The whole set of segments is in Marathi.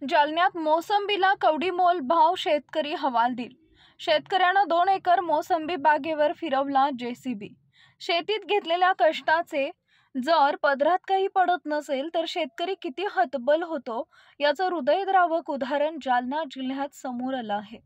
जालन्यात मोसंबीला कवडीमोल भाव, शेतकरी हवालदिल। शेतकऱ्यानं 2 एकर मोसंबी बागेवर फिरवला जेसीबी। शेतीत घेतलेल्या कष्टाचे जर पदरात काही पडत नसेल तर शेतकरी किती हतबल होतो याचं हृदयद्रावक उदाहरण जालना जिल्ह्यात समोर आलं आहे।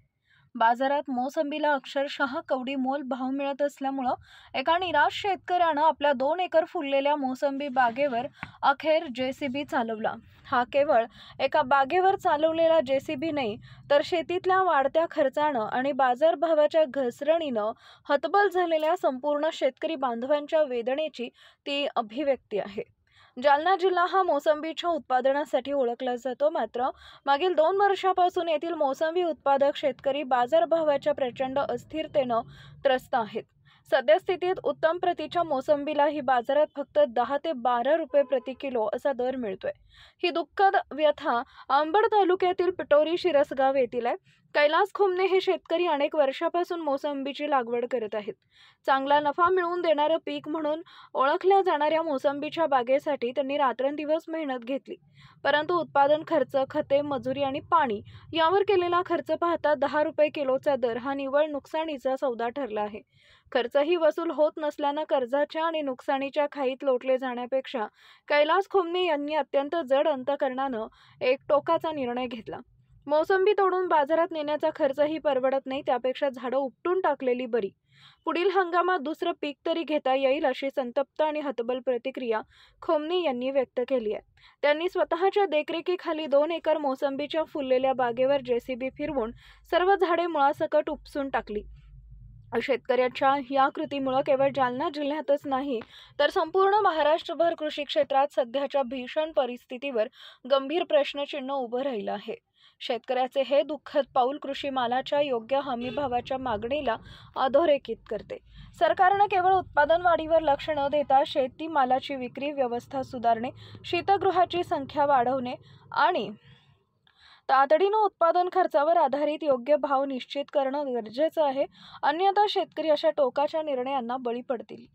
बाजारात मोसंबीला अक्षरशः कवडीमोल भाव मिळत असल्यामुळं एका निराश शेतकऱ्यानं आपल्या 2 एकर फुललेल्या मोसंबी बागेवर अखेर जेसीबी चालवला। हा केवळ एका बागेवर चालवलेला जेसीबी नाही, तर शेतीतल्या वाढत्या खर्चानं आणि बाजारभावाच्या घसरणीनं हतबल झालेल्या संपूर्ण शेतकरी बांधवांच्या वेदनेची ती अभिव्यक्ती आहे। जालना जिल्हा हा मोसंबीच्या उत्पादनासाठी ओळखला जातो, मात्र मागील 2 वर्षापासून येथील मोसंबी उत्पादक शेतकरी बाजारभावाच्या प्रचंड अस्थिरतेनं त्रस्त आहेत। सद्यस्थितीत उत्तम प्रतीच्या मोसंबीलाही बाजारात फक्त 10 ते 12 रुपये प्रति किलो असा दर मिळतोय। ही दुःखद व्यथा अंबड तालुक्यातील पिटोरी शिरसगाव येथील आहे। कैलास खोमने हे शेतकरी अनेक वर्षापासून मोसंबीची लागवड करत आहेत। चांगला नफा मिळवून देणारं पीक म्हणून ओळखल्या जाणाऱ्या मोसंबीच्या बागेसाठी त्यांनी रात्रंदिवस मेहनत घेतली, परंतु उत्पादन खर्च, खते, मजुरी आणि पाणी यावर केलेला खर्च पाहता 10 रुपये किलोचा दर हा निव्वळ नुकसानीचा सौदा ठरला आहे। खर्चही वसूल होत नसल्यानं कर्जाच्या आणि नुकसानीच्या खाईत लोटले जाण्यापेक्षा कैलास खोमने यांनी अत्यंत जड अंतकरणानं एक टोकाचा निर्णय घेतला। मोसंबी तोडून बाजारात नेण्याचा खर्चही परवडत नाही, त्यापेक्षा झाडं उपटून टाकलेली बरी। पुढील हंगामात दुसरं पीक तरी घेता येईल अशी संतप्त आणि हतबल प्रतिक्रिया खोमने यांनी व्यक्त केली आहे। त्यांनी स्वतःच्या देखरेखीखाली 2 एकर मोसंबीच्या फुललेल्या बागेवर जेसीबी फिरवून सर्व झाडे मुळासकट उपसून टाकली। शेतकऱ्याच्या या कृतीमुळे केवळ जालना जिल्ह्यातच नाही, तर संपूर्ण महाराष्ट्रभर कृषी क्षेत्रात सध्याच्या भीषण परिस्थितीवर गंभीर प्रश्नचिन्ह उभं राहिलं आहे। शेतकऱ्याचे हे दुःखद पाऊल कृषी मालाच्या योग्य हमीभावाच्या मागणीला अधोरेखित करते। सरकारनं केवळ उत्पादन वाढीवर लक्ष न देता शेती मालाची विक्री व्यवस्था सुधारणे, शीतगृहाची संख्या वाढवणे आणि तातडीनं उत्पादन खर्चावर आधारित योग्य भाव निश्चित करणं गरजेचं आहे, अन्यथा शेतकरी अशा टोकाच्या निर्णयांना बळी पडतील।